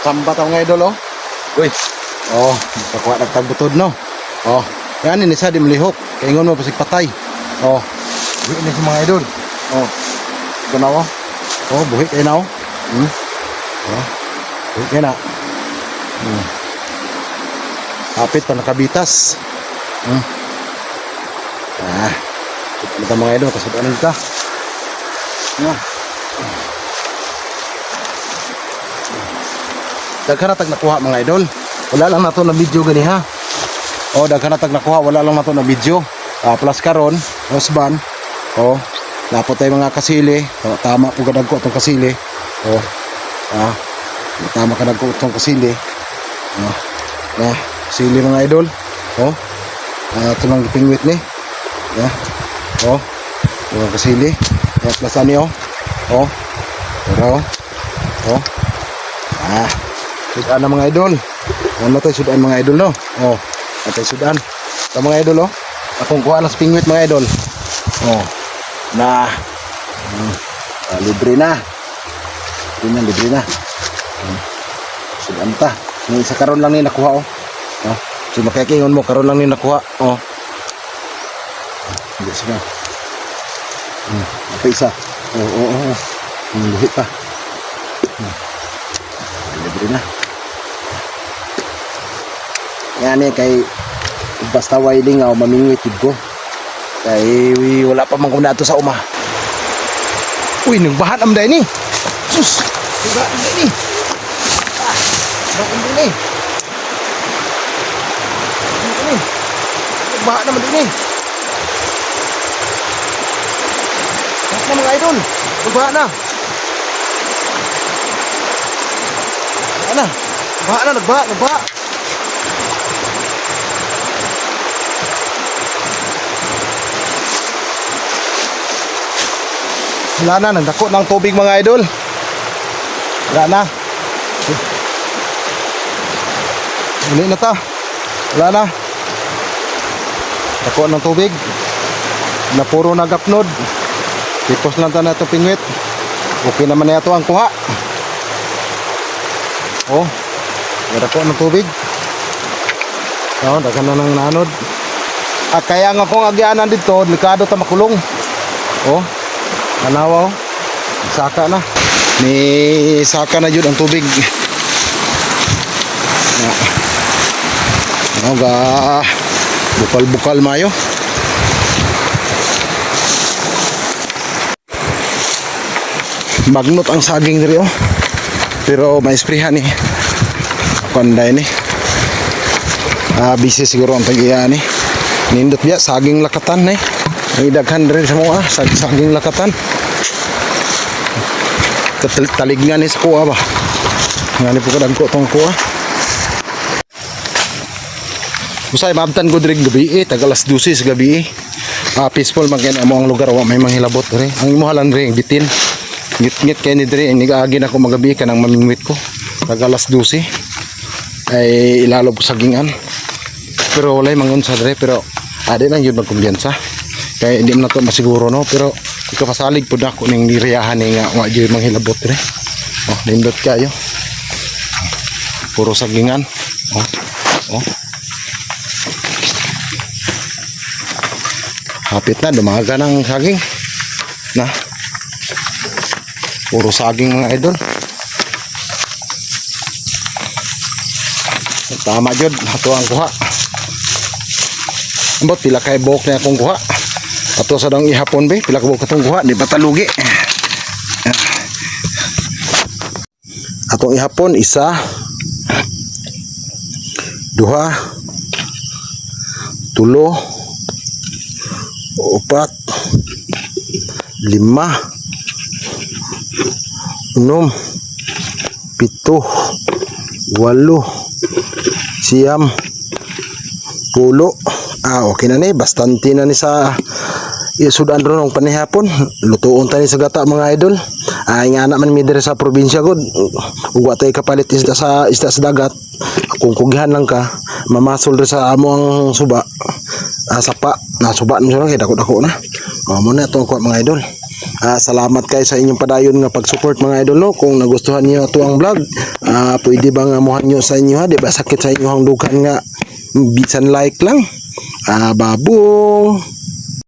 Sambat ang mga idol, oh. Uy. Oh, kakuha nagtagbutod, no. Oh, yan ini sa di malihok. Kaingon mo pasig patay. Oh. Buhi ni sa mga idol. Oh. Ito na, oh. Oh, buhi kayo na, oh. Oh. Buhi kayo na. Hapit pa nakabitas. Ito mga idol, kasudanan ka. Daghan na tag nakuha mga idol. Wala lang nato na video gani ha. Oh, daghan na tag nakuha, wala lang nato na video. Plus karon, husband. Oh, napot tay mga kasili. Tama po gadag ko atong kasili. Oh. Tama kadag ko atong kasili. Sili mga idol. Oh. Ito lang pingwit ni. Oh. Mga kasili. Plus ani oh. Oh. Pero oh. Sudan na mga idol. Ano tayo sudan mga idol, no? Oh, atay sudan. Ito mga idol, oh. Akong kuha ng pingwit mga idol. Oh. Libre na. Libre na. Sudan ta. May isa karon lang ni nakuha, oh. Oh. So makakingon mo karon lang ni nakuha, oh. Hindi siya. Apa isa? Oh. Luhit pa. Libre na. Yan kay basta wailing ako mamingwitid ko. Kay wala pa man ko na ito sa uma. Uy, nagbahan am day ni. Sus, nagbahan day ni. Nagbahan day ni. Nagbahan naman day ni. Nagbahan na mga idol. Nagbahan na. Nagbaha. Wala na, nagdako ng tubig mga idol. Wala na. Uli na ta. Wala na. Dako ng tubig. Na puro nagapnod. Tipos lang ta na ito pingwit. Okay naman na ito ang kuha. Oh. Dako ng tubig. Oh, dagan na ng nanod. Kaya nga kung agyanan dito, delikado ta makulong. Oh. Kanawa, oh. Saka na. May saka na yun ang tubig. Bukal-bukal mayo. Magnot ang saging diri, oh. Pero may sprayan eh. Panday ni. Busy siguro ang pag-iya ni. Nindot biya saging lakatan eh. May daghan rin sa mga saging lakatan. Talignan ni sa kuha ba. Ngani po kadagko tong kuha. Usay mabtan ko diri gabi tag alas 12 sa gabi. Peaceful man kay amo ang lugar wa may manghilabot diri. Ang imuhalan rin bitin. Ngit-ngit kay ni diri nigaagi na ko magabi kanang mamingwit ko. Tag alas 12 ay ilalob sagingan. Pero walay mangun sa diri pero adi lang yun magkumbiyansa. Kaya hindi na to masiguro, no, pero ikapasalig po na ako ng niriyahan nga nga dyan manghilabot rin. Oh, nindot kayo. Puro sagingan. Oh. Hapit na, dumaga ng saging. Na. Puro saging mga idol. Tama jud, ato ang kuha. Ambot pila kay buhok na akong kuha. Ato sa dang ihapon be, pila ka buhok katong kuha, di batalugi. Atong ihapon isa, duha, tulo, upat, lima, unom, pito, walo, siyam, pulo. Okay na ni, bastante na ni sa isudan ron ng panihapon. Lutuon tayo sa gata mga idol. Nga naman mi dire sa probinsya god. Ugwa tayo kapalit isda sa dagat. Kung kugihan lang ka, mamasol rin sa amo ang suba. Sapa, nasuba mo siya lang, dako-dako na. Mo na itong kuha mga idol. Salamat kayo sa inyong padayon nga pag-support mga idol no. Kung nagustuhan niyo ato ang vlog, pwede ba nga muhan nyo sa inyo ha, di ba sakit sa inyo ang dukan nga bisan like lang. Babong.